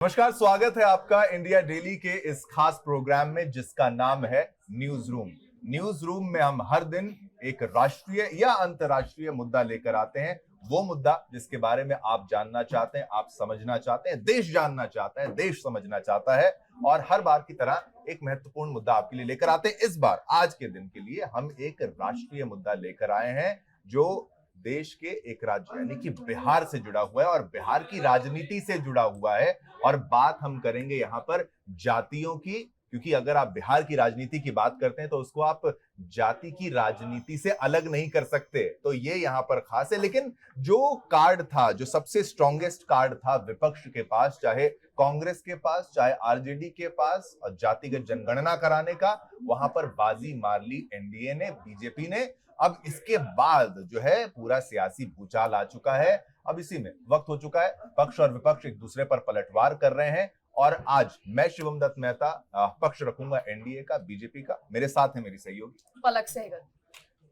नमस्कार, स्वागत है आपका इंडिया डेली के इस खास प्रोग्राम में जिसका नाम है न्यूज रूम। न्यूज रूम में हम हर दिन एक राष्ट्रीय या अंतर्राष्ट्रीय मुद्दा लेकर आते हैं। वो मुद्दा जिसके बारे में आप जानना चाहते हैं, आप समझना चाहते हैं, देश जानना चाहता है, देश समझना चाहता है। और हर बार की तरह एक महत्वपूर्ण मुद्दा आपके लिए लेकर आते हैं। इस बार आज के दिन के लिए हम एक राष्ट्रीय मुद्दा लेकर आए हैं जो देश के एक राज्य यानी कि बिहार से जुड़ा हुआ है और बिहार की राजनीति से जुड़ा हुआ है। और बात हम करेंगे यहाँ पर जातियों की, क्योंकि अगर आप बिहार की राजनीति की बात करते हैं तो उसको आप जाति की राजनीति से अलग नहीं कर सकते। तो ये यहाँ पर खास है। लेकिन जो कार्ड था, जो सबसे स्ट्रॉन्गेस्ट कार्ड था विपक्ष के पास, चाहे कांग्रेस के पास, चाहे आरजेडी के पास, और जातिगत जनगणना कराने का, वहां पर बाजी मार ली एनडीए ने, बीजेपी ने। अब इसके बाद जो है पूरा सियासी भूचाल आ चुका है। अब इसी में वक्त हो चुका है, पक्ष और विपक्ष एक दूसरे पर पलटवार कर रहे हैं। और आज मैं शिवम दत्त मेहता पक्ष रखूंगा एनडीए का, बीजेपी का। मेरे साथ है मेरी सहयोगी पलक सहगल।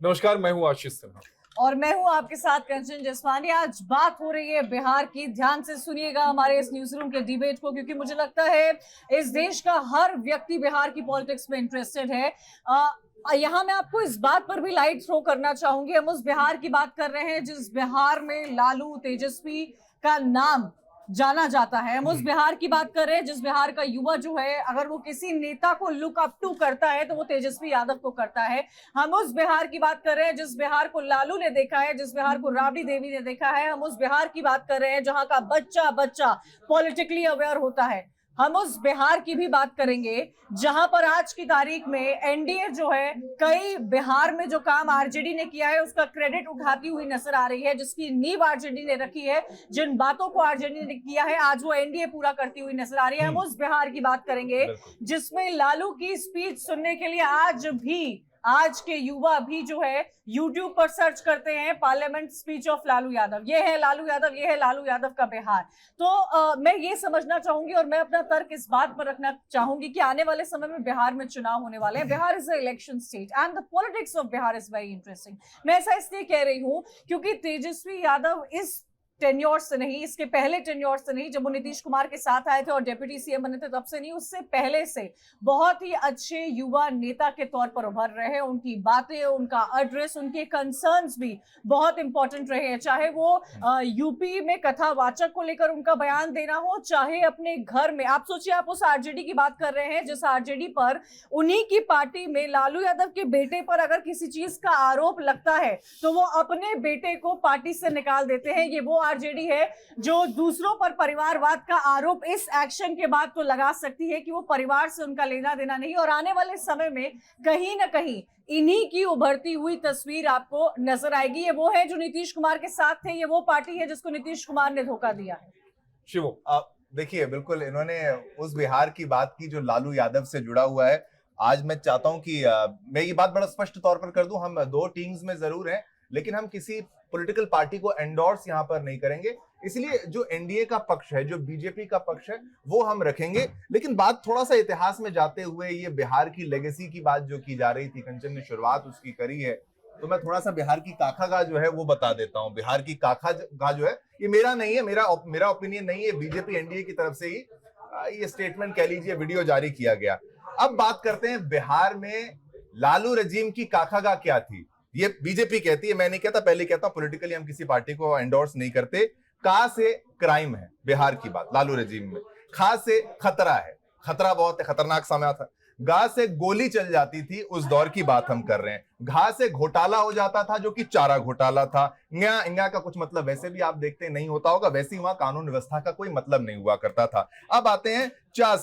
नमस्कार, मैं हूं आशीष सिन्हा और मैं हूं आपके साथ कंचन जसवानी। आज बात हो रही है बिहार की। ध्यान से सुनिएगा हमारे इस न्यूज रूम के डिबेट को, क्योंकि मुझे लगता है इस देश का हर व्यक्ति बिहार की पॉलिटिक्स में इंटरेस्टेड है। यहाँ मैं आपको इस बात पर भी लाइट थ्रो करना चाहूंगी। हम उस बिहार की बात कर रहे हैं जिस बिहार में लालू तेजस्वी का नाम जाना जाता है। हम उस बिहार की बात कर रहे हैं जिस बिहार का युवा जो है, अगर वो किसी नेता को लुक अप टू करता है तो वो तेजस्वी यादव को करता है। हम उस बिहार की बात कर रहे हैं जिस बिहार को लालू ने देखा है, जिस बिहार को राबड़ी देवी ने देखा है। हम उस बिहार की बात कर रहे हैं जहां का बच्चा बच्चा पॉलिटिकली अवेयर होता है। हम उस बिहार की भी बात करेंगे जहां पर आज की तारीख में एनडीए जो है, कई बिहार में जो काम आरजेडी ने किया है उसका क्रेडिट उठाती हुई नजर आ रही है, जिसकी नींव आरजेडी ने रखी है, जिन बातों को आरजेडी ने किया है आज वो एनडीए पूरा करती हुई नजर आ रही है। हम उस बिहार की बात करेंगे जिसमें लालू की स्पीच सुनने के लिए आज के युवा भी जो है YouTube पर सर्च करते हैं parliament speech of Lalu Yadav. ये है लालू यादव, ये है लालू यादव का बिहार। तो मैं ये समझना चाहूंगी और मैं अपना तर्क इस बात पर रखना चाहूंगी कि आने वाले समय में बिहार में चुनाव होने वाले हैं। Bihar is a election state and the politics of Bihar is very interesting. मैं ऐसा इसलिए कह रही हूं क्योंकि तेजस्वी यादव इस टेन्योर से नहीं, इसके पहले टेन्योर से नहीं, जब वो नीतीश कुमार के साथ आए थे और डेप्यूटी सीएम बने थे तब से नहीं, उससे पहले से बहुत ही अच्छे युवा नेता के तौर पर उभर रहे हैं। उनकी बातें, उनका एड्रेस, उनके कंसर्न्स भी बहुत इंपॉर्टेंट रहे हैं। चाहे वो यूपी में कथावाचक को लेकर उनका बयान देना हो, चाहे अपने घर में। आप सोचिए, आप उस आरजेडी की बात कर रहे हैं जिस आरजेडी पर, उन्हीं की पार्टी में लालू यादव के बेटे पर अगर किसी चीज का आरोप लगता है तो वो अपने बेटे को पार्टी से निकाल देते हैं। ये वो आरजेडी है जो दूसरों पर परिवारवाद का आरोप इस एक्शन के बाद तो लगा सकती है कि वो परिवार से उनका लेना देना नहीं। और आने वाले समय में कहीं ना कहीं इन्हीं की उभरती हुई तस्वीर आपको नजर आएगी। ये वो है जो नीतीश कुमार के साथ थे, ये वो पार्टी है जिसको नीतीश कुमार ने धोखा दिया है। शिवो, देखिए, बिल्कुल इन्होंने उस बिहार की बात की जो लालू यादव से जुड़ा हुआ है। आज मैं चाहता हूं कि मैं ये बात बड़ा स्पष्ट तौर पर कर दूं, हम दो टीम्स में जरूर हैं लेकिन हम किसी पॉलिटिकल पार्टी को एंडोर्स यहां पर नहीं करेंगे। इसलिए जो एनडीए का पक्ष है, जो बीजेपी का पक्ष है, वो हम रखेंगे। लेकिन बात थोड़ा सा इतिहास में जाते हुए, ये बिहार की लेगेसी की बात जो की जा रही थी, कंचन ने शुरुआत उसकी करी है, तो मैं थोड़ा सा बिहार की काखागा जो है वो बता देता हूं। बिहार की काखागा जो है, ये मेरा नहीं है, मेरा ओपिनियन नहीं है, बीजेपी एनडीए की तरफ से ही ये स्टेटमेंट कह लीजिए, वीडियो जारी किया गया। अब बात करते हैं बिहार में लालू रजीम की काखागा क्या थी। ये बीजेपी कहती है, मैं नहीं कहता, पहले कहता हूं पॉलिटिकली हम किसी पार्टी को एंडोर्स नहीं करते। का से क्राइम है बिहार की बात लालू रजीम में। खा से खतरा है, खतरा बहुत है, खतरनाक समय था। गा से गोली चल जाती थी, उस दौर की बात हम कर रहे हैं। घा से घोटाला हो जाता था जो कि चारा घोटाला था। इंगा का कुछ मतलब वैसे भी आप देखते नहीं होता होगा, वैसे ही वहां कानून व्यवस्था का कोई मतलब नहीं हुआ करता था। अब आते हैं चा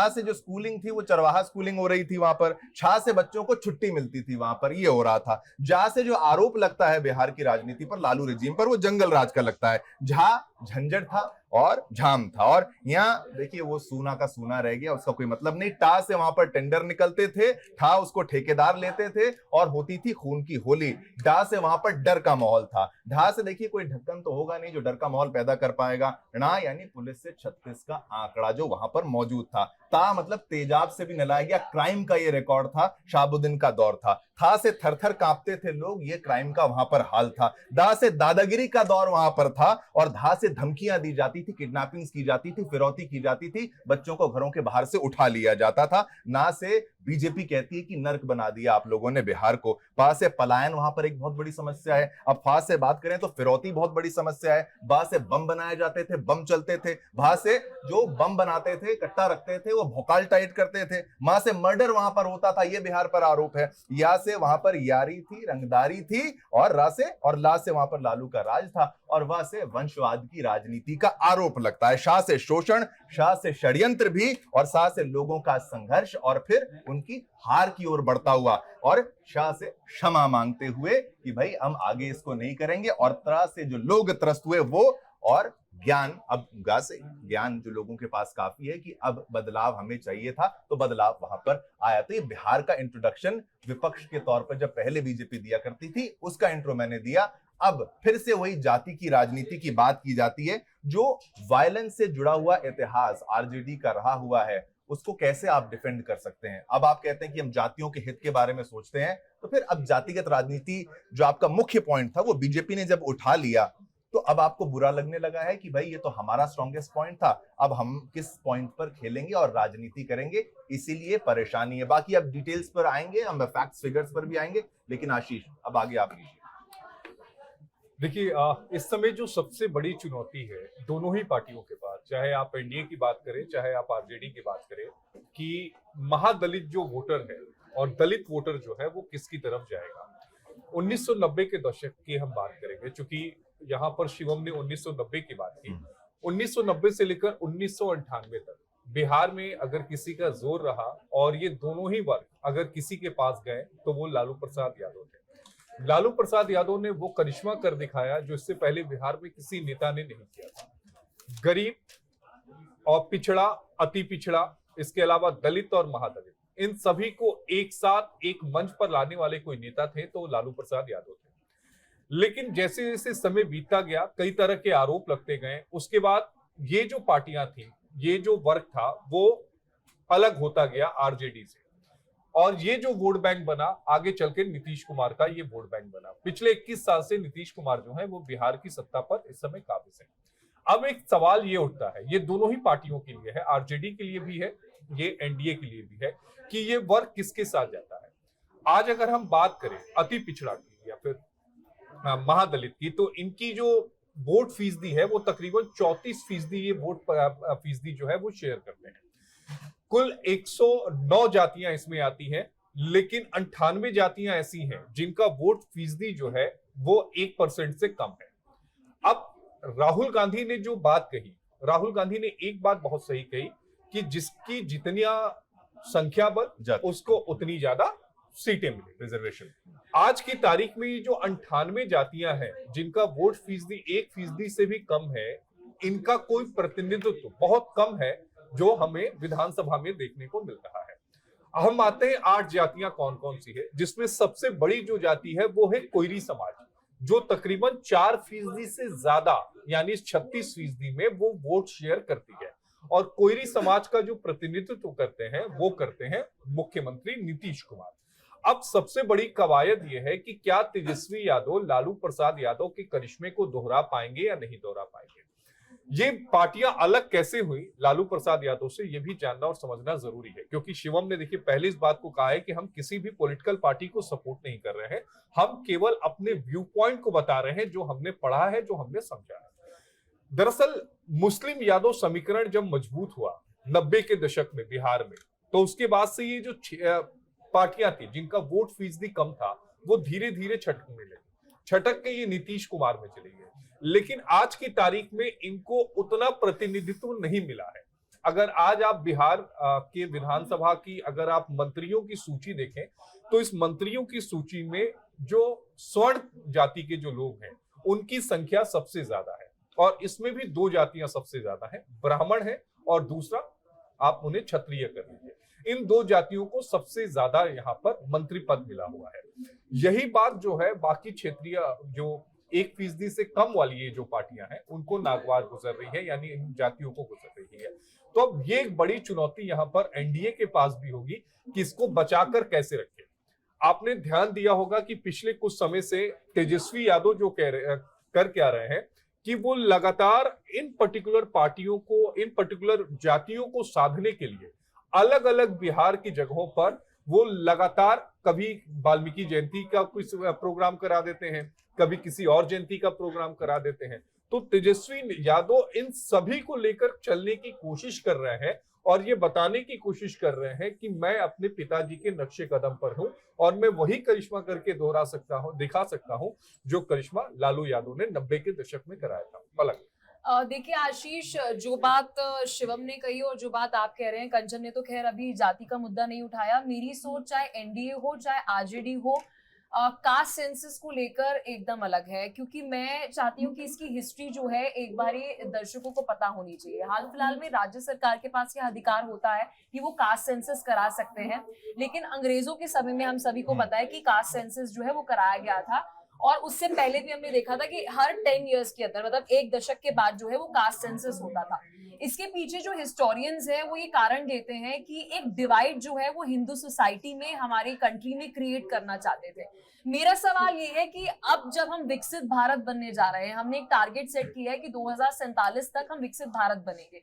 से जो स्कूलिंग थी वो चरवाहा स्कूलिंग हो रही थी वहां पर। छा से बच्चों को छुट्टी मिलती थी वहां पर, ये हो रहा था। जा से जो आरोप लगता है बिहार की राजनीति पर, लालू रजीम पर, वो जंगल राज का लगता है। झा झंझट था और झाम था। और यहाँ देखिए वो सूना का सूना रह गया, उसका कोई मतलब नहीं। टा से वहां पर टेंडर निकलते थे, ठा उसको ठेकेदार लेते थे और होती थी खून की होली। डा से वहां पर डर का माहौल था। ढा से देखिए कोई ढक्कन तो होगा नहीं जो डर का माहौल पैदा कर पाएगा। णा यानी पुलिस से 36 का आंकड़ा जो वहां पर मौजूद था। मतलब तेजाब से भी नलाया गया क्राइम का ये रिकॉर्ड था। शहाबुद्दीन का दौर था से थर-थर कांपते थे लोग, ये क्राइम का वहां पर हाल था। दा से दादागिरी का दौर वहां पर था और धा से धमकियां दी जाती थी, किडनैपिंग्स की जाती थी, फिरौती की जाती थी, बच्चों को घरों के बाहर से उठा लिया जाता था। ना से बीजेपी कहती है कि नर्क बना दिया आप लोगों ने बिहार को। पा से पलायन वहां पर एक बहुत बड़ी समस्या है। अब फा से बात करें तो फिरौती बहुत बड़ी समस्या है। बा से बम बनाए जाते थे, बम चलते थे। भा से जो बम बनाते थे, कट्टा रखते थे, वो भोकाल टाइट करते थे। मां से मर्डर वहां पर होता था, ये बिहार पर आरोप है। या से वहां पर यारी थी, रंगदारी थी, और रा से और ला से वहां पर लालू का राज था, और वह से वंशवाद की राजनीति का आरोप लगता है। शाह से शोषण, शाह से षड्यंत्र भी, और शाह से लोगों का संघर्ष और फिर उनकी हार की ओर बढ़ता हुआ, और शाह से क्षमा मांगते हुए कि भाई हम आगे इसको नहीं करेंगे, और त्रा से जो लोग त्रस्त हुए वो, और ज्ञान, अब गा से ज्ञान जो लोगों के पास काफी है कि अब बदलाव हमें चाहिए था, तो बदलाव वहां पर आया। तो ये बिहार का इंट्रोडक्शन विपक्ष के तौर पर जब पहले बीजेपी दिया करती थी, उसका इंट्रो मैंने दिया। अब फिर से वही जाति की राजनीति की बात की जाती है, जो वायलेंस से जुड़ा हुआ इतिहास आरजेडी का रहा हुआ है, उसको कैसे आप डिफेंड कर सकते हैं? अब आप कहते हैं कि हम जातियों के हित के बारे में सोचते हैं, तो फिर अब जातिगत राजनीति जो आपका मुख्य पॉइंट था, वो बीजेपी ने जब उठा लिया, तो अब आपको बुरा लगने लगा है कि भाई ये तो हमारा स्ट्रॉन्गेस्ट पॉइंट था, अब हम किस पॉइंट पर खेलेंगे और राजनीति करेंगे, इसीलिए परेशानी है। बाकी अब डिटेल्स पर आएंगे, हम फैक्ट्स फिगर्स पर भी आएंगे, लेकिन आशीष अब आगे आप लीजिए। देखिए, इस समय जो सबसे बड़ी चुनौती है दोनों ही पार्टियों के पास, चाहे आप एनडीए की बात करें चाहे आप आरजेडी की बात करें, कि महादलित जो वोटर है और दलित वोटर जो है वो किसकी तरफ जाएगा। 1990 के दशक की हम बात करेंगे, क्योंकि यहाँ पर शिवम ने 1990 की बात की। 1990 से लेकर 1998 तक बिहार में अगर किसी का जोर रहा और ये दोनों ही वर्ग अगर किसी के पास गए तो वो लालू प्रसाद यादव थे। लालू प्रसाद यादव ने वो करिश्मा कर दिखाया जो इससे पहले बिहार में किसी नेता ने नहीं किया था। गरीब और पिछड़ा, अति पिछड़ा, इसके अलावा दलित और महादलित, इन सभी को एक साथ एक मंच पर लाने वाले कोई नेता थे तो लालू प्रसाद यादव थे। लेकिन जैसे जैसे समय बीतता गया, कई तरह के आरोप लगते गए, उसके बाद ये जो पार्टियां थी, ये जो वर्ग था, वो अलग होता गया आरजेडी से, और ये जो वोट बैंक बना, आगे चलकर नीतीश कुमार का ये वोट बैंक बना। पिछले 21 साल से नीतीश कुमार जो है वो बिहार की सत्ता पर इस समय काबिज है। अब एक सवाल ये उठता है, ये दोनों ही पार्टियों के लिए है, आरजेडी के लिए भी है, ये एनडीए के लिए भी है, कि ये वर्ग किसके साथ जाता है। आज अगर हम बात करें अति पिछड़ा की या फिर महादलित की, तो इनकी जो वोट फीसदी है वो तकरीबन 34% ये वोट फीसदी जो है वो शेयर करते हैं। कुल 109 जातियां इसमें आती हैं, लेकिन 98 जातियां ऐसी हैं जिनका वोट फीसदी जो है वो 1% से कम है। अब राहुल गांधी ने जो बात कही, राहुल गांधी ने एक बात बहुत सही कही कि जिसकी जितनी संख्या बल उसको उतनी ज्यादा सीटें मिली, रिजर्वेशन। आज की तारीख में ये जो 98 जातियां हैं जिनका वोट फीसदी 1% से भी कम है, इनका कोई प्रतिनिधित्व बहुत कम है जो हमें विधानसभा में देखने को मिल रहा है। हम आते हैं 8 जातियां कौन कौन सी है, जिसमें सबसे बड़ी जो जाति है वो है कोयरी समाज, जो तकरीबन 4% से ज्यादा यानी 36% में वो वोट शेयर करती है। और कोयरी समाज का जो प्रतिनिधित्व करते हैं वो करते हैं मुख्यमंत्री नीतीश कुमार। अब सबसे बड़ी कवायद यह है कि क्या तेजस्वी यादव लालू प्रसाद यादव के करिश्मे को दोहरा पाएंगे या नहीं दोहरा पाएंगे। ये पार्टियां अलग कैसे हुई लालू प्रसाद यादव से, ये भी जानना और समझना जरूरी है, क्योंकि शिवम ने देखिए पहले इस बात को कहा है कि हम किसी भी पॉलिटिकल पार्टी को सपोर्ट नहीं कर रहे हैं, हम केवल अपने व्यू पॉइंट को बता रहे हैं, जो हमने पढ़ा है, जो हमने समझा है। दरअसल मुस्लिम यादव समीकरण जब मजबूत हुआ 90 के दशक में बिहार में, तो उसके बाद से ये जो पार्टियां थी जिनका वोट फीसदी कम था, वो धीरे धीरे छटकने लगी, छटक के ये नीतीश कुमार में चली गई। लेकिन आज की तारीख में इनको उतना प्रतिनिधित्व नहीं मिला है। अगर आज आप बिहार के विधानसभा की अगर आप मंत्रियों की सूची देखें, तो इस मंत्रियों की सूची में जो स्वर्ण जाति के जो लोग हैं उनकी संख्या सबसे ज्यादा है, और इसमें भी 2 जातियां सबसे ज्यादा है, ब्राह्मण है और दूसरा आप उन्हें क्षत्रिय कर लीजिए। इन 2 जातियों को सबसे ज्यादा यहाँ पर मंत्री पद मिला हुआ है। यही बात जो है बाकी क्षेत्रीय जो 1% से कम वाली ये जो पार्टियां हैं उनको नागवार गुजर रही है, यानी इन जातियों को गुजर रही है। तो अब ये एक बड़ी चुनौती यहाँ पर एनडीए के पास भी होगी कि इसको बचाकर कैसे रखें। आपने ध्यान दिया होगा कि पिछले कुछ समय से तेजस्वी यादव जो कर क्या रहे हैं कि वो लगातार इन पर्टिकुलर पार्टियों को, इन पर्टिकुलर जातियों को साधने के लिए अलग अलग बिहार की जगहों पर वो लगातार कभी वाल्मीकि जयंती का कुछ प्रोग्राम करा देते हैं, कभी किसी और जयंती का प्रोग्राम करा देते हैं। तो तेजस्वी यादव इन सभी को लेकर चलने की कोशिश कर रहे हैं और ये बताने की कोशिश कर रहे हैं कि मैं अपने पिताजी के नक्शे कदम पर हूं और मैं वही करिश्मा करके दिखा सकता हूं जो करिश्मा लालू यादव ने 90 के दशक में कराया था। पलक। देखिए आशीष, जो बात शिवम ने कही और जो बात आप कह रहे हैं, कंचन ने तो खैर अभी जाति का मुद्दा नहीं उठाया। मेरी सोच चाहे एनडीए हो चाहे आरजेडी हो, कास्ट सेंसस को लेकर एकदम अलग है, क्योंकि मैं चाहती हूँ कि इसकी हिस्ट्री जो है एक बारी दर्शकों को पता होनी चाहिए। हाल फिलहाल में राज्य सरकार के पास यह अधिकार होता है कि वो कास्ट सेंसस करा सकते हैं, लेकिन अंग्रेजों के समय में हम सभी को पता है कि कास्ट सेंसस जो है वो कराया गया था और उससे पहले भी हमने देखा था कि हर 10 इयर्स के अंदर, मतलब एक दशक के बाद जो है वो कास्ट सेंसस होता था। इसके पीछे जो हिस्टोरियंस है वो ये कारण देते हैं कि एक डिवाइड जो है वो हिंदू सोसाइटी में, हमारी कंट्री में क्रिएट करना चाहते थे। मेरा सवाल ये है कि अब जब हम विकसित भारत बनने जा रहे हैं, हमने एक टारगेट सेट किया है कि 2047 तक हम विकसित भारत बनेंगे।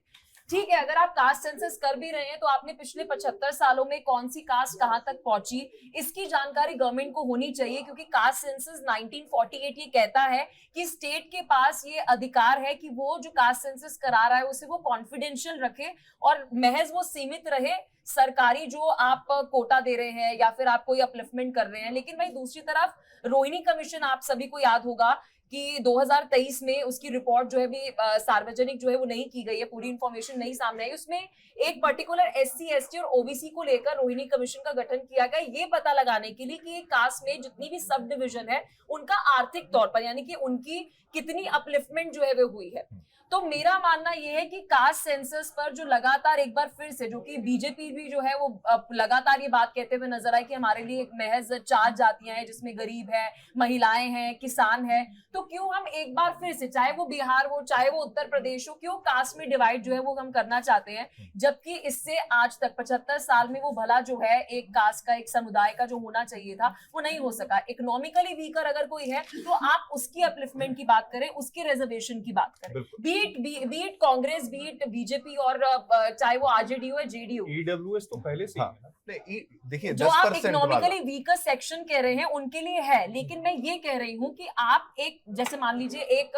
ठीक है, अगर आप कास्ट सेंसस कर भी रहे हैं तो आपने पिछले 75 सालों में कौन सी कास्ट कहां तक पहुंची, इसकी जानकारी गवर्नमेंट को होनी चाहिए, क्योंकि कास्ट सेंसस 1948 ये कहता है कि स्टेट के पास ये अधिकार है कि वो जो कास्ट सेंसस करा रहा है उसे वो कॉन्फिडेंशियल रखे और महज वो सीमित रहे सरकारी जो आप कोटा दे रहे हैं या फिर आप कोई अपलिफ्टमेंट कर रहे हैं। लेकिन भाई दूसरी तरफ रोहिणी कमीशन, आप सभी को याद होगा कि 2023 में उसकी रिपोर्ट जो है भी सार्वजनिक जो है वो नहीं की गई है, पूरी इंफॉर्मेशन नहीं सामने आई। उसमें एक पर्टिकुलर एससी, एसटी और ओबीसी को लेकर रोहिणी कमीशन का गठन किया गया, ये पता लगाने के लिए कि एक कास्ट में जितनी भी सब डिविजन है उनका आर्थिक तौर पर, यानी कि उनकी कितनी अपलिफ्टमेंट जो है वो हुई है। तो मेरा मानना यह है कि कास्ट सेंसस पर जो लगातार एक बार फिर से, जो कि बीजेपी भी जो है वो लगातार ये बात कहते हुए नजर आए कि हमारे लिए एक महज 4 जातियां हैं जिसमें गरीब है, महिलाएं हैं, किसान है, तो क्यों हम एक बार फिर से, चाहे वो बिहार हो चाहे वो उत्तर प्रदेश हो, क्यों कास्ट में डिवाइड जो है वो हम करना चाहते हैं, जबकि इससे आज तक 75 साल में वो भला जो है एक कास्ट का, एक समुदाय का जो होना चाहिए था वो नहीं हो सका। इकोनॉमिकली वीकर अगर कोई है तो आप उसकी अपलिफ्टमेंट की बात करें, उसके रिजर्वेशन की बात करें, बीट कांग्रेस, बीट बीजेपी और चाहे वो आरजेडी हो या जेडीयू। ईडब्ल्यूएस तो पहले से देखिए, जो आप इकोनॉमिकली वीकर सेक्शन कह रहे हैं उनके लिए है, लेकिन मैं ये कह रही हूँ कि आप एक, जैसे मान लीजिए एक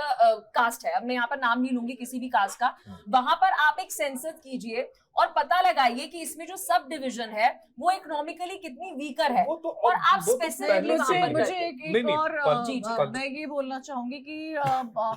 कास्ट है, अब मैं यहाँ पर नाम नहीं लूंगी किसी भी कास्ट का, वहां पर आप एक सेंसस कीजिए और पता लगाइए कि इसमें जो सब डिवीजन है वो इकोनॉमिकली कितनी वीकर है, तो और आप स्पेसिफिक मुझे एक और मैं ये बोलना चाहूंगी कि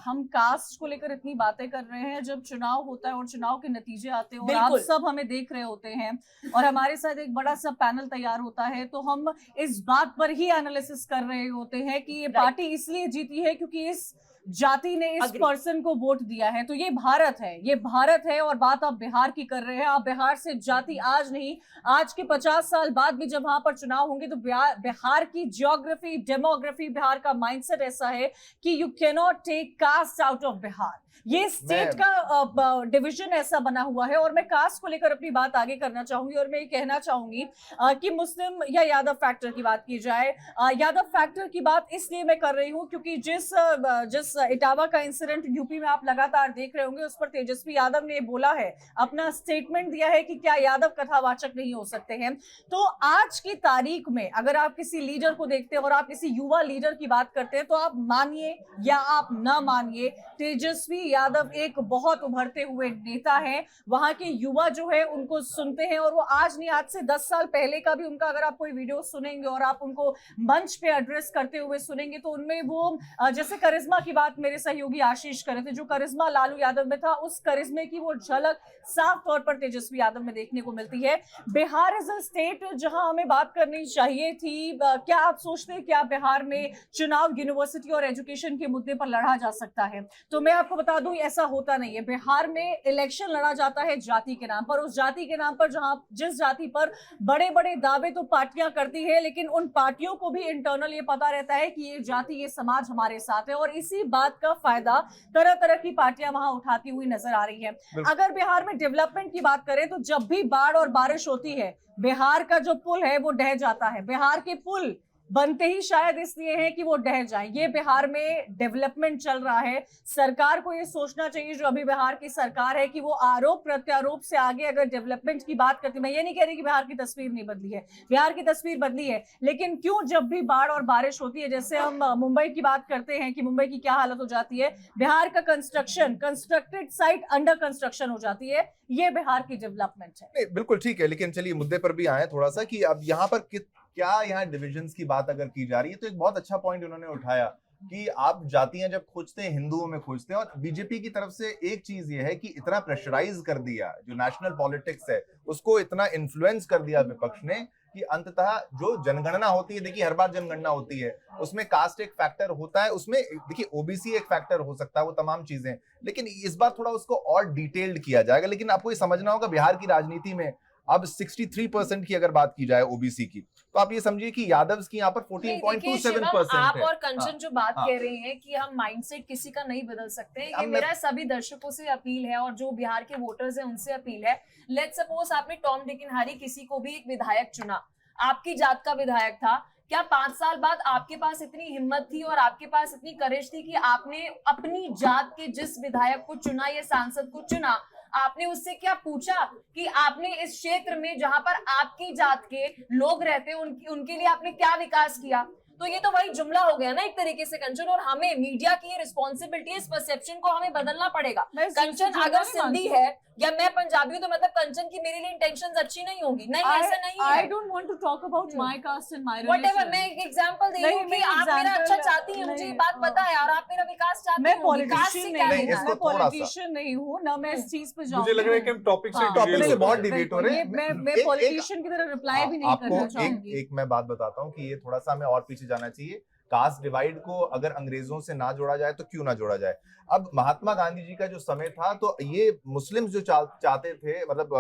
हम कास्ट को लेकर इतनी बातें कर रहे हैं, जब चुनाव होता है और चुनाव के नतीजे आते हैं और आप सब हमें देख रहे होते हैं और हमारे साथ एक बड़ा सा पैनल तैयार होता है, तो हम इस बात पर ही एनालिसिस कर रहे होते हैं कि ये पार्टी इसलिए जीती है क्योंकि इस जाति ने इस पर्सन को वोट दिया है। तो ये भारत है, ये भारत है। और बात आप बिहार की कर रहे हैं, आप बिहार से जाति आज नहीं, आज के 50 साल बाद भी जब वहां पर चुनाव होंगे तो बिहार की जियोग्राफी, डेमोग्राफी, बिहार का माइंडसेट ऐसा है कि you can not take caste out of Bihar. ये स्टेट का डिवीजन ऐसा बना हुआ है। और मैं कास्ट को लेकर अपनी बात आगे करना चाहूंगी और मैं ये कहना चाहूंगी कि मुस्लिम या यादव फैक्टर की बात की जाए। यादव फैक्टर की बात इसलिए मैं कर रही हूं क्योंकि जिस इटावा का इंसिडेंट यूपी में आप लगातार देख रहे होंगे, उस पर तेजस्वी यादव ने बोला है, अपना स्टेटमेंट दिया है कि क्या यादव कथावाचक नहीं हो सकते हैं। तो आज की तारीख में अगर आप किसी लीडर को देखते हैं और आप किसी युवा लीडर की बात करते हैं, तो आप मानिए या आप ना मानिए, तेजस्वी यादव एक बहुत उभरते हुए नेता हैं। वहां के युवा जो है उनको सुनते हैं और वो आज नहीं, आज से 10 साल पहले का भी उनका अगर आप कोई वीडियो सुनेंगे और आप उनको मंच पे एड्रेस करते हुए सुनेंगे तो उनमें वो जैसे करिश्मा की बात मेरे सहयोगी आशीष कर रहे थे, जो करिश्मा लालू यादव में था, उस करिश्मे की वो झलक साफ तौर पर तेजस्वी यादव में देखने को मिलती है। बिहार इज अ स्टेट जहां हमें बात करनी चाहिए थी। क्या आप सोचते हैं क्या बिहार में चुनाव यूनिवर्सिटी और एजुकेशन के मुद्दे पर लड़ा जा सकता है? तो मैं आपको बता बता दूं, ऐसा होता नहीं है। बिहार में इलेक्शन लड़ा जाता है जाति के नाम पर, उस जाति के नाम पर जहां जिस जाति पर बड़े बड़े दावे तो पार्टियां करती है, लेकिन उन पार्टियों को भी इंटरनल ये पता रहता है कि ये जाति, ये समाज हमारे साथ है, और इसी बात का फायदा तरह तरह की पार्टियां वहां उठाती हुई नजर आ रही है। अगर बिहार में डेवलपमेंट की बात करें तो जब भी बाढ़ और बारिश होती है, बिहार का जो पुल है वो ढह जाता है। बिहार के पुल बनते ही शायद इसलिए हैं कि वो ढह जाएं। ये बिहार में डेवलपमेंट चल रहा है। सरकार को ये सोचना चाहिए, जो अभी बिहार की सरकार है, कि वो आरोप प्रत्यारोप से आगे अगर डेवलपमेंट की बात करती है, मैं ये नहीं कह रही कि बिहार की तस्वीर नहीं बदली है, बिहार की तस्वीर बदली है, लेकिन क्यों जब भी बाढ़ और बारिश होती है, जैसे हम मुंबई की बात करते हैं कि मुंबई की क्या हालत हो जाती है, बिहार का कंस्ट्रक्टेड साइट अंडर कंस्ट्रक्शन हो जाती है। ये बिहार की डेवलपमेंट है। नहीं, बिल्कुल ठीक है, लेकिन चलिए मुद्दे पर भी आए थोड़ा सा कि अब यहाँ पर क्या यहाँ डिविजन्स की बात अगर की जा रही है, तो एक बहुत अच्छा पॉइंट उन्होंने उठाया कि आप जातियां जब खोजते हैं, हिंदुओं में खोजते हैं, और बीजेपी की तरफ से एक चीज ये है कि इतना प्रेशराइज कर दिया, जो नेशनल पॉलिटिक्स है उसको इतना इन्फ्लुएंस कर दिया विपक्ष ने, कि अंततः जो जनगणना होती है, देखिए हर बार जनगणना होती है, उसमें कास्ट एक फैक्टर होता है, उसमें देखिए ओबीसी एक फैक्टर हो सकता है, वो तमाम चीजें, लेकिन इस बार थोड़ा उसको और डिटेल्ड किया जाएगा। लेकिन आपको ये समझना होगा, बिहार की राजनीति में अब 63% की अगर बात की जाए ओबीसी की, तो आप ये समझिए कि यादव की यहाँ पर 14.27% आप है। और कंचन जो बात हाँ। कह रहे हैं कि हम माइंडसेट किसी का नहीं बदल सकते, ये अब मेरा सभी दर्शकों से अपील है और जो बिहार के वोटर्स हैं उनसे अपील है। लेट्स सपोज आपने टॉम डिक एंड हैरी किसी को भी एक विधायक चुना, आपकी जात का विधायक था, क्या 5 साल बाद आपके पास इतनी हिम्मत थी और आपके पास इतनी करेज थी कि आपने अपनी जात के जिस विधायक को चुना या सांसद को चुना, आपने उससे क्या पूछा कि आपने इस क्षेत्र में जहां पर आपकी जात के लोग रहते हैं उनके लिए आपने क्या विकास किया? तो ये तो वही जुमला हो गया ना एक तरीके से कंचन, और हमें मीडिया की ये रिस्पॉन्सिबिलिटी है, इस परसेप्शन को हमें बदलना पड़ेगा। कंचन अगर सिंधी है या मैं पंजाबी हूं तो मतलब कंचन की मेरे लिए इंटेंशंस अच्छी नहीं होंगी, नहीं ऐसा नहीं है। I don't want to talk about my caste and my religion. Whatever, मैं एक एग्जांपल दे रही हूं कि आप मेरा अच्छा चाहती हैं, मुझे ये बात पता है, और आप मेरा विकास चाहती हैं। मैं पॉलिटिशियन नहीं हूं, इसको मैं थोड़ा सा- पॉलिटिशियन नहीं हूं, ना मैं इस चीज पे जाऊंगी। मुझे लग रहा है कि हम टॉपिक से हाँ, टॉपिक derail से हो बहुत रहे हैं। डिबेट हो रहे हैं। मैं पॉलिटिशियन की तरह रिप्लाई भी नहीं आपको करना चाहूंगी। एक मैं बात बताता हूँ कि ये थोड़ा सा हमें और पीछे जाना चाहिए। कास्ट डिवाइड को अगर अंग्रेजों से ना जोड़ा जाए तो क्यों ना जोड़ा जाए। अब महात्मा गांधी जी का जो समय था, तो ये मुस्लिम्स जो चाहते थे, मतलब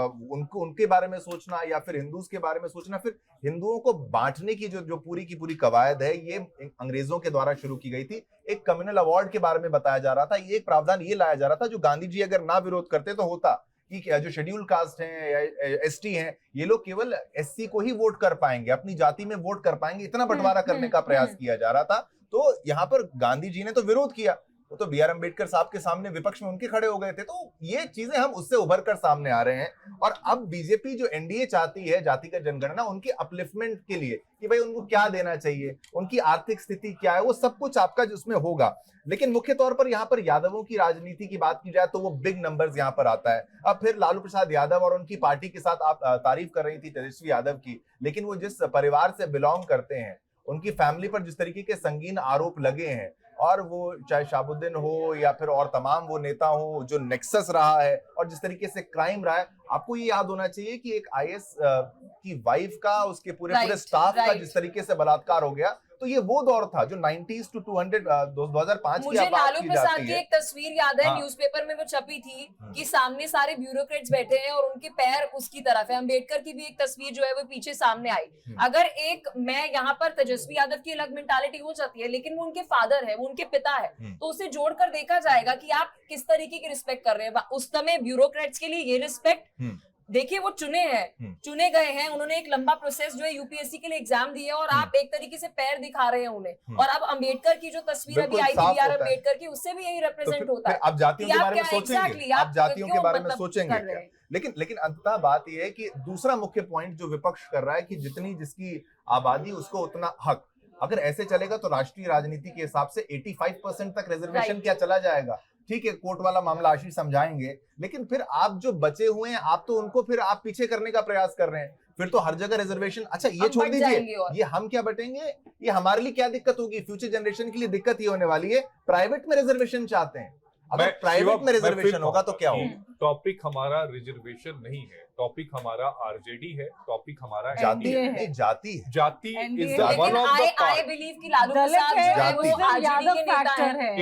उनके बारे में सोचना या फिर हिंदूज के बारे में सोचना, फिर हिंदुओं को बांटने की जो पूरी की पूरी कवायद है, ये अंग्रेजों के द्वारा शुरू की गई थी। एक कम्युनल अवार्ड के बारे में बताया जा रहा था, ये एक प्रावधान ये लाया जा रहा था, जो गांधी जी अगर ना विरोध करते तो होता कि जो शेड्यूल कास्ट हैं या एसटी हैं, ये लोग केवल एससी को ही वोट कर पाएंगे, अपनी जाति में वोट कर पाएंगे, इतना बंटवारा करने का प्रयास किया जा रहा था। तो यहाँ पर गांधी जी ने तो विरोध किया, वो तो बी आर अम्बेडकर साहब के सामने विपक्ष में उनके खड़े हो गए थे। तो ये चीजें हम उससे उभर कर सामने आ रहे हैं। और अब बीजेपी जो एनडीए चाहती है जातिगत जनगणना, उनकी अपलिफ्टमेंट के लिए कि भाई उनको क्या देना चाहिए, उनकी आर्थिक स्थिति क्या है, वो सब कुछ आपका जिसमें होगा। लेकिन मुख्य तौर पर यहाँ पर यादवों की राजनीति की बात की जाए तो वो बिग नंबर्स यहाँ पर आता है। अब फिर लालू प्रसाद यादव और उनकी पार्टी के साथ आप तारीफ कर रही थी तेजस्वी यादव की, लेकिन वो जिस परिवार से बिलोंग करते हैं, उनकी फैमिली पर जिस तरीके के संगीन आरोप लगे हैं, और वो चाहे शाहबुद्दीन हो या फिर और तमाम वो नेता हो, जो नेक्सस रहा है और जिस तरीके से क्राइम रहा है, आपको ये याद होना चाहिए कि एक आईएएस की वाइफ का, उसके पूरे स्टाफ का जिस तरीके से बलात्कार हो गया, तो ये वो दौर था जो 90s to 2005 मुझे लालू प्रसाद की एक तस्वीर याद है, हाँ। न्यूज़पेपर में वो छपी थी कि सामने सारे ब्यूरोक्रेट्स बैठे हैं और उनके पैर उसकी तरफ है। अम्बेडकर की भी एक तस्वीर जो है वो पीछे सामने आई। अगर एक मैं यहाँ पर तेजस्वी यादव की अलग मेंटालिटी हो जाती है, लेकिन वो उनके फादर है, वो उनके पिता है, तो उसे जोड़कर देखा जाएगा कि आप किस तरीके की रिस्पेक्ट कर रहे हैं। उस समय ब्यूरोक्रेट्स के लिए ये रिस्पेक्ट, देखिए वो चुने गए हैं, उन्होंने एक लंबा प्रोसेस जो है यूपीएससी के लिए एग्जाम दिए, और आप एक तरीके से पैर दिखा रहे हैं उन्हें। और अब अम्बेडकर की जो तस्वीर अभी आई थी, बी आर अम्बेडकर की, उससे भी यही रिप्रेजेंट होता है। आप जातियों के बारे में सोचेंगे, आप जातियों के बारे में सोचेंगे क्या? लेकिन अंततः बात यह है कि दूसरा मुख्य पॉइंट जो विपक्ष कर रहा है कि जितनी जिसकी आबादी उसको उतना हक, अगर ऐसे चलेगा तो राष्ट्रीय राजनीति के हिसाब से 85% तक रिजर्वेशन क्या चला जाएगा। ठीक है, कोर्ट वाला मामला आशीष समझाएंगे, लेकिन फिर आप जो बचे हुए हैं, आप तो उनको फिर आप पीछे करने का प्रयास कर रहे हैं। फिर तो हर जगह रिजर्वेशन, अच्छा ये छोड़ दीजिए, ये हम क्या बटेंगे, ये हमारे लिए क्या दिक्कत होगी, फ्यूचर जनरेशन के लिए दिक्कत ही होने वाली है। प्राइवेट में रिजर्वेशन चाहते हैं, अगर प्राइवेट में रिजर्वेशन होगा तो क्या होगा? टॉपिक हमारा रिजर्वेशन नहीं है, टॉपिक हमारा आरजेडी है, टॉपिक हमारा जाति है। है, जाति है। जाति इज लेकिन one of the I believe कि लालू प्रसाद जो है वो आरजेडी के नेता हैं।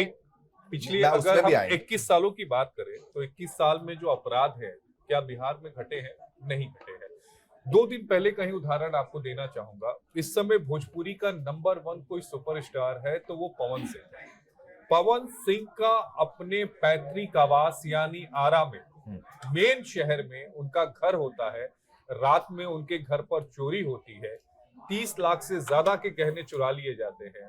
पिछले मैं अगर उसमें भी हम आएंगे। 21 सालों की बात करें तो 21 साल में जो अपराध है क्या बिहार में घटे हैं? नहीं घटे हैं। 2 दिन पहले कहीं उदाहरण आपको देना चाहूंगा। इस समय भोजपुरी का नंबर 1 कोई सुपरस्टार है तो वो पवन सिंह है। पवन सिंह का अपने पैतृक आवास यानी आरा में, मेन शहर में उनका घर होता है। रात में उनके घर पर चोरी होती है, 30 लाख से ज्यादा के गहने चुरा लिए जाते हैं।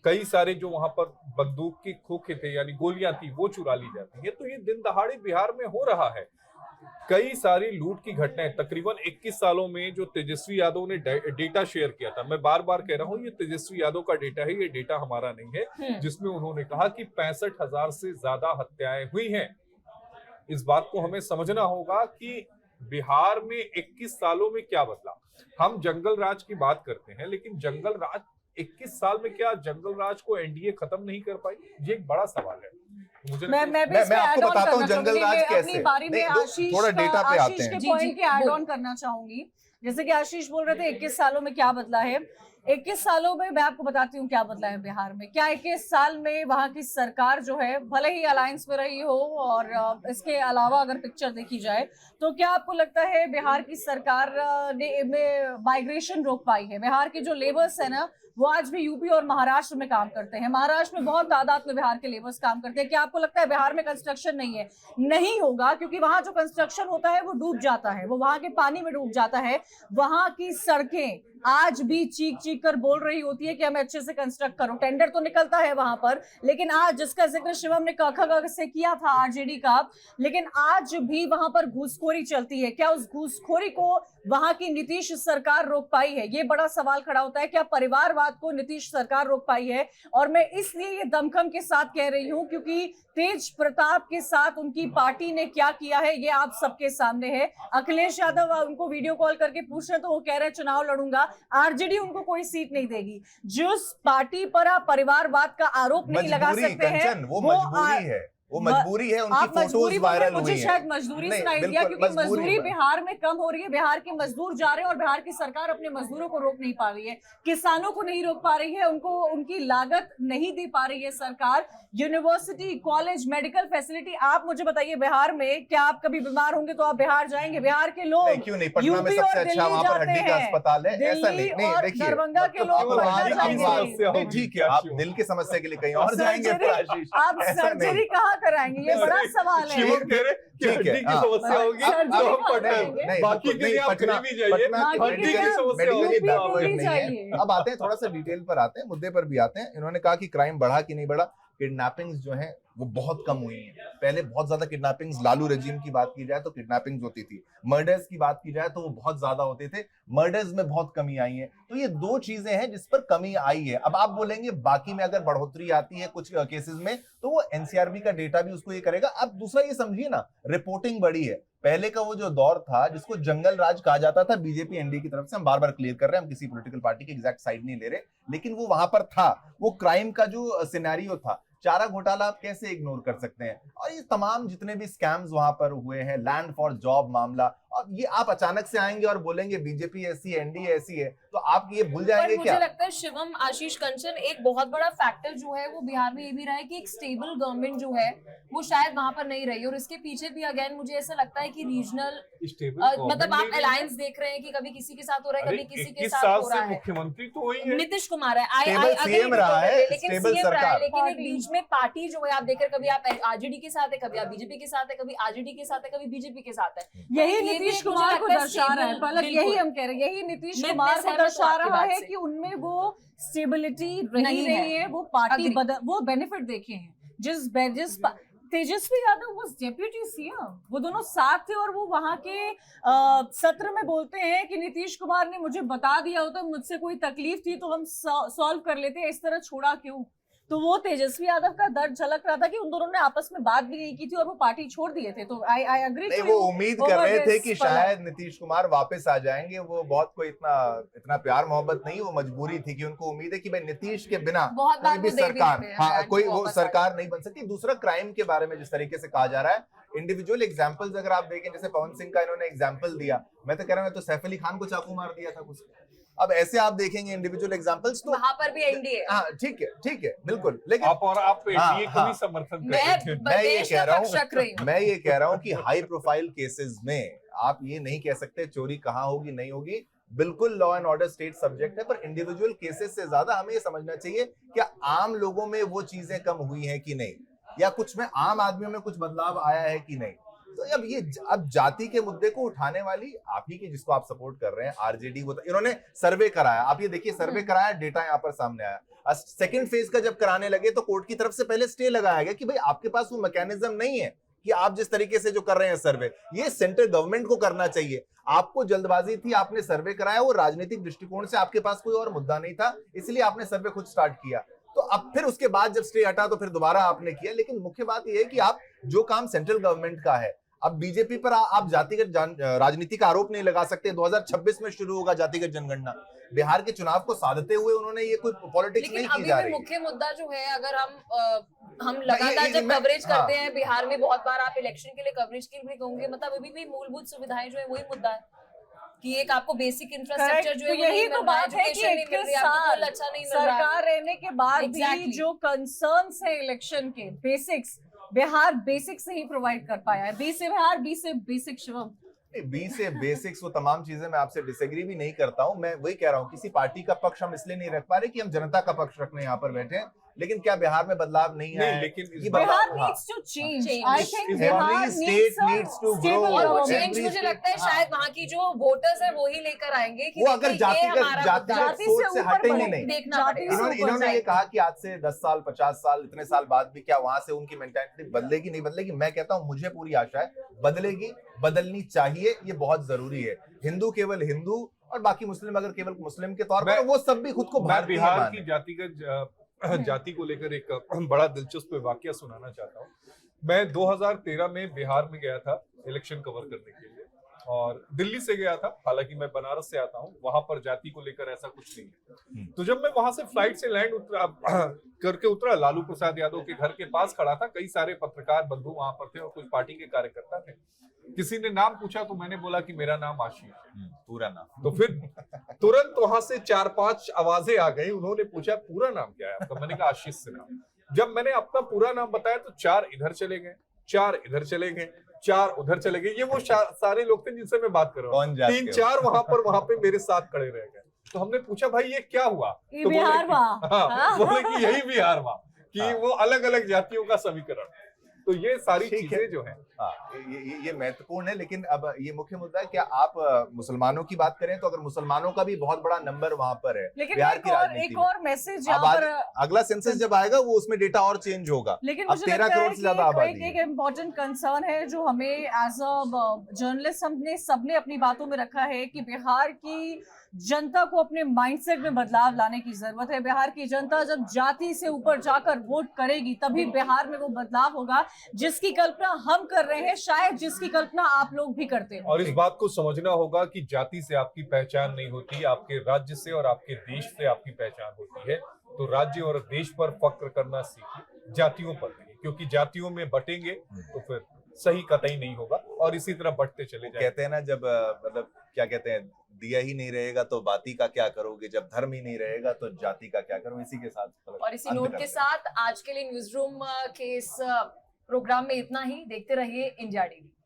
कई सारे जो वहां पर बंदूक की खोखे थे यानी गोलियां थी वो चुरा ली जाती है। तो ये दिन दहाड़े बिहार में हो रहा है। कई सारी लूट की घटनाएं तकरीबन 21 सालों में जो तेजस्वी यादव ने डेटा शेयर किया था, मैं बार बार कह रहा हूं ये तेजस्वी यादव का डेटा है, ये डेटा हमारा नहीं है, जिसमें उन्होंने कहा कि 65,000 से ज्यादा हत्याएं हुई हैं। इस बात को हमें समझना होगा कि बिहार में 21 सालों में क्या बदला। हम जंगल राज की बात करते हैं, लेकिन जंगल राज 21 साल में क्या जंगल राज को एनडीए खत्म नहीं कर पाई? ये एक बड़ा सवाल है। मुझे मैं भी मैं इस पे आपको add on बताता हूँ करना जंगल चाहूंगी। राज मैं कैसे। अपनी बारी में नहीं, आशीष थोड़ा डेटा पे आते आशीष हैं। के जी, पॉइंट के ऐड बोल। ऑन करना चाहूंगी। जैसे कि आशीष बोल रहे थे 21 सालों में क्या बदला है। 21 सालों में मैं आपको बताती हूँ क्या बदला है बिहार में। क्या 21 साल में वहां की सरकार जो है भले ही अलायंस में रही हो और इसके अलावा अगर पिक्चर देखी जाए तो क्या आपको लगता है बिहार की सरकार ने माइग्रेशन रोक पाई है? बिहार के जो लेबर्स है ना वो आज भी यूपी और महाराष्ट्र में काम करते हैं। महाराष्ट्र में बहुत तादाद में बिहार के लेबर्स काम करते हैं। क्या आपको लगता है बिहार में कंस्ट्रक्शन नहीं है? नहीं होगा, क्योंकि वहां जो कंस्ट्रक्शन होता है वो डूब जाता है, वो वहां के पानी में डूब जाता है। वहां की सड़कें आज भी चीख चीख कर बोल रही होती है कि हमें अच्छे से कंस्ट्रक्ट करो। टेंडर तो निकलता है वहां पर, लेकिन आज जिसका जिक्र शिवम ने क से किया था आरजेडी का, लेकिन आज भी वहां पर घूसखोरी चलती है। क्या उस घूसखोरी को वहां की नीतीश सरकार रोक पाई है? ये बड़ा सवाल खड़ा होता है। क्या परिवारवाद को नीतीश सरकार रोक पाई है? और मैं इसलिए ये दमखम के साथ कह रही हूं क्योंकि तेज प्रताप के साथ उनकी पार्टी ने क्या किया है ये आप सबके सामने है। अखिलेश यादव उनको वीडियो कॉल करके पूछ रहे तो वो कह रहे हैं चुनाव लड़ूंगा। आरजेडी उनको कोई सीट नहीं देगी। जिस पार्टी पर आप परिवारवाद का आरोप नहीं लगा सकते हैं वो मजबूरी है, वो मजबूरी है। उनकी फोटोज वायरल हुई मुझे हैं। शायद मजदूरी सुनाई दिया, क्योंकि मजदूरी बिहार में कम हो रही है। बिहार के मजदूर जा रहे हैं और बिहार की सरकार अपने मजदूरों को रोक नहीं पा रही है, किसानों को नहीं रोक पा रही है, उनको उनकी लागत नहीं दे पा रही है सरकार। यूनिवर्सिटी, कॉलेज, मेडिकल फैसिलिटी, आप मुझे बताइए बिहार में क्या आप कभी बीमार होंगे तो आप बिहार जाएंगे? बिहार के लोग क्यों नहीं, पटना में सबसे अच्छा वहां पर हड्डी का अस्पताल है। ऐसा नहीं, देखिए दरभंगा के लोग पटना जाएंगे। ठीक है, आप दिल की समस्या के लिए कहीं और जाएंगे। आप सर्जरी कहाँ कराएंगे? ये बड़ा सवाल है। शिवम कह रहे कि हड्डी की समस्या होगी तो हम पटना, बाकी के लिए आप कहीं भी जाइए, हड्डी की समस्या होगी। अब आते हैं थोड़ा सा डिटेल पर आते हैं, मुद्दे पर भी आते हैं। इन्होंने कहा कि क्राइम बढ़ा कि नहीं बढ़ा। किडनैपिंग्स जो हैं वो बहुत कम हुई हैं। पहले बहुत ज्यादा किडनैपिंग्स, लालू रेजिम की बात की जाए तो किडनैपिंग्स होती थी। मर्डर्स की बात की जाए तो वो बहुत ज्यादा होते थे। मर्डर्स में बहुत कमी आई है। तो ये 2 चीजें हैं जिस पर कमी आई है। अब आप बोलेंगे बाकी में अगर बढ़ोतरी आती है कुछ केसेस में तो वो एनसीआरबी का डेटा भी उसको ये करेगा। अब दूसरा ये समझिए ना, रिपोर्टिंग बढ़ी है। पहले का वो जो दौर था जिसको जंगल राज कहा जाता था बीजेपी एनडीए की तरफ से, हम बार बार क्लियर कर रहे हैं, हम किसी पॉलिटिकल पार्टी की एग्जैक्ट साइड नहीं ले रहे, लेकिन वो वहां पर था। वो क्राइम का जो सिनेरियो था, चारा घोटाला आप कैसे इग्नोर कर सकते हैं? और ये तमाम जितने भी स्कैम्स वहां पर हुए हैं, लैंड फॉर जॉब मामला, और ये आप अचानक से आएंगे और बोलेंगे बीजेपी ऐसी है, एनडीए ऐसी है, तो आप ये भूल जाएंगे क्या? मुझे लगता है शिवम, आशीष, कंचन, एक बहुत बड़ा फैक्टर जो है वो बिहार में ये भी रहा है कि एक स्टेबल गवर्नमेंट जो है वो शायद वहां पर नहीं रही। और इसके पीछे भी अगेन मुझे ऐसा लगता है कि रीजनल, मतलब आप अलायंस देख रहे हैं कि कभी किसी के साथ हो रहा है, कभी किसी के साथ हो रहा है। मुख्यमंत्री तो वही है, नीतीश कुमार है, सीएम रहा है, लेकिन सीएम रहा है, लेकिन एक बीच में पार्टी जो है आप देख रहे हैं, कभी आप आरजेडी के साथ है, कभी आप बीजेपी के साथ है, कभी आरजेडी के साथ है, कभी बीजेपी के साथ है। यही नीतीश कुमार को दर्शा रहा है। पलक, यही हम कह रहे हैं, यही नीतीश कुमार को दर्शा रहा है कि उनमें वो स्टेबिलिटी नहीं रही है। वो पार्टी वो बेनिफिट देखे हैं। जिस तेजस्वी यादव वो डेप्यूटी सीएम, वो दोनों साथ थे और वो वहां के सत्र में बोलते हैं कि नीतीश कुमार ने मुझे बता दिया होता, मुझसे कोई तकलीफ थी तो हम सॉल्व कर लेते, इस तरह छोड़ा क्यों? तो वो तेजस्वी यादव का दर्द झलक रहा था कि उन दोनों ने आपस में बात भी नहीं की थी और वो पार्टी छोड़ दिए थे। तो आई एग्री। नहीं, वो उम्मीद कर रहे थे कि शायद नीतीश कुमार वापस आ जाएंगे। वो बहुत कोई इतना प्यार मोहब्बत नहीं, वो मजबूरी थी कि उनको उम्मीद है कि भाई नीतीश के बिना कोई भी सरकार, कोई वो सरकार नहीं बन सकती। दूसरा, क्राइम के बारे में जिस तरीके से कहा जा रहा है, इंडिविजुअल एग्जाम्पल्स अगर आप देखें, जैसे पवन सिंह का इन्होंने एग्जाम्पल दिया, मैं तो कह रहा हूँ तो सैफ अली खान को चाकू मार दिया था कुछ। अब ऐसे आप देखेंगे इंडिविजुअल एग्जांपल्स तो वहां पर भी एनडीए हाँ ठीक है बिल्कुल, लेकिन आप एनडीए को हाँ। भी समर्थन मैं करते हैं। मैं ये देश कह का रहा पक्ष रख रही हूँ हूँ। मैं ये कह रहा हूँ कि हाई प्रोफाइल केसेस में आप ये नहीं कह सकते चोरी कहाँ होगी नहीं होगी, बिल्कुल law and order state subject है, पर इंडिविजुअल केसेस से ज्यादा हमें ये समझना चाहिए क्या आम लोगों में वो चीजें कम हुई हैं कि नहीं, या कुछ में आम आदमियों में कुछ बदलाव आया है कि नहीं। तो अब जाति के मुद्दे को उठाने वाली आप ही की, जिसको आप सपोर्ट कर रहे हैं आरजेडी, वो इन्होंने सर्वे कराया, आप ये देखिए सर्वे कराया, डेटा यहाँ पर सामने आया। सेकंड फेज का जब कराने लगे तो कोर्ट की तरफ से पहले स्टे लगाया गया कि भाई आपके पास वो मैकेनिज्म नहीं है कि आप जिस तरीके से जो कर रहे हैं सर्वे, ये सेंट्रल गवर्नमेंट को करना चाहिए। आपको जल्दबाजी थी, आपने सर्वे कराया, वो राजनीतिक दृष्टिकोण से आपके पास कोई और मुद्दा नहीं था, इसलिए आपने सर्वे खुद स्टार्ट किया। तो अब फिर उसके बाद जब स्टे हटा तो फिर दोबारा आपने किया, लेकिन मुख्य बात यह है कि आप जो काम सेंट्रल गवर्नमेंट का है, अब बीजेपी पर आप जातिगत राजनीति का आरोप नहीं लगा सकते। 2026 में शुरू होगा जातिगत जनगणना, बिहार के चुनाव को साधते हुए उन्होंने ये कोई पॉलिटिक्स नहीं की जा रही। मुख्य मुद्दा जो है, अगर हम लगातार जब कवरेज करते हैं बिहार में, बहुत बार आप इलेक्शन के लिए कवरेज के लिए होंगे, मतलब अभी भी मूलभूत सुविधाएं जो है वही मुद्दा है कि एक आपको बेसिक इंफ्रास्ट्रक्चर जो है तो यही तो बात है कि 21 साल अच्छा नहीं मिल रहा है। सरकार रहने के बाद भी जो कंसर्न्स है इलेक्शन के बेसिक्स, बिहार बेसिक से ही प्रोवाइड कर पाया है। बी से बिहार, बी से बेसिक शिवम। बी से बेसिक्स, वो तमाम चीजें मैं आपसे डिसएग्री भी नहीं करता हूं। मैं वही कह रहा हूं किसी पार्टी का पक्ष हम इसलिए नहीं रख पा रहे कि हम जनता का पक्ष रखने यहाँ पर बैठे हैं, लेकिन क्या बिहार में बदलाव नहीं आया? लेकिन ये बिहार हाँ। needs to change. Change. I think Every Bihar state needs to grow. और वो Every चेंज मुझे state- लगता है शायद वहाँ की जो वोटर्स है वो ही लेकर आएंगे कि वो अगर देखिए, ये जातिगत हमारा जातिगत मुद्दा है। जाति सोच से से ऊपर हटेंगे बढ़ेंगे। नहीं। देखना जाति पड़ेगा। से इन्होंने ये कहा कि आज से 10 साल 50 साल इतने साल बाद भी क्या वहां से उनकी मेंटालिटी बदलेगी नहीं बदलेगी? मैं कहता हूं मुझे पूरी आशा है बदलेगी, बदलनी चाहिए, ये बहुत जरूरी है। हिंदू केवल हिंदू और बाकी मुस्लिम अगर केवल मुस्लिम के तौर पर, वो सब भी खुद को मैं भारतीय बिहार माने। की जाति को लेकर एक बड़ा दिलचस्प वाकया सुनाना चाहता हूँ। मैं 2013 में बिहार में गया था इलेक्शन कवर करने के लिए, और दिल्ली से गया था, हालांकि मैं बनारस से आता हूँ, वहां पर जाति को लेकर ऐसा कुछ नहीं है। तो जब मैं वहां से फ्लाइट से लैंड करके उतरा, लालू प्रसाद यादव के घर के पास खड़ा था, कई सारे पत्रकार बंधु वहां पर थे और कुछ पार्टी के कार्यकर्ता थे। किसी ने नाम पूछा तो मैंने बोला कि मेरा नाम आशीष, पूरा नाम। तो फिर तुरंत वहां से 4-5 आवाजें आ गई। उन्होंने पूछा पूरा नाम क्या है आपका? मैंने कहा आशीष सिन्हा। जब मैंने अपना पूरा नाम बताया तो 4 इधर चले गए, 4 इधर चले गए, 4 उधर चले गए। ये वो सारे लोग थे जिनसे मैं बात कर रहा हूँ। 3-4 वहां पे मेरे साथ खड़े रह गए। तो हमने पूछा भाई ये क्या हुआ? ये तो बिहार बोले कि यही बिहार हुआ, कि वो अलग अलग जातियों का समीकरण। तो ये सारी चीजें जो है, ये महत्वपूर्ण है। लेकिन अब ये मुख्य मुद्दा है, क्या आप मुसलमानों की बात करें तो अगर मुसलमानों का भी बहुत बड़ा नंबर वहां पर है लेकिन बिहार की राजनीति एक में। और मैसेज अब यहाँ पर, अगला सेंसस जब आएगा वो उसमें डेटा और चेंज होगा। लेकिन अब मुझे 13 लगता है करोड़ से ज्यादा आबादी कि एक है। इम्पोर्टेंट कंसर्न है जो हमें एज अ जर्नलिस्ट हमने सबने अपनी बातों में रखा है कि बिहार की जनता को अपने माइंडसेट में बदलाव लाने की जरूरत है। बिहार की जनता जब जाति से ऊपर जाकर वोट करेगी तभी बिहार में वो बदलाव होगा जिसकी कल्पना हम कर रहे हैं, शायद जिसकी कल्पना आप लोग भी करते हैं। और इस बात को समझना होगा कि जाति से आपकी पहचान नहीं होती, आपके राज्य से और आपके देश से आपकी पहचान होती है। तो राज्य और देश पर फक्र करना सीखिए, जातियों पर नहीं, क्योंकि जातियों में बटेंगे तो फिर सही कतई नहीं होगा और इसी तरह बढ़ते चले जाएंगे। कहते हैं ना, जब मतलब क्या कहते हैं, दिया ही नहीं रहेगा तो बाती का क्या करोगे, जब धर्म ही नहीं रहेगा तो जाति का क्या करो। इसी के साथ और इसी नोट के साथ आज के लिए न्यूज रूम के इस प्रोग्राम में इतना ही। देखते रहिए इंडिया टीवी।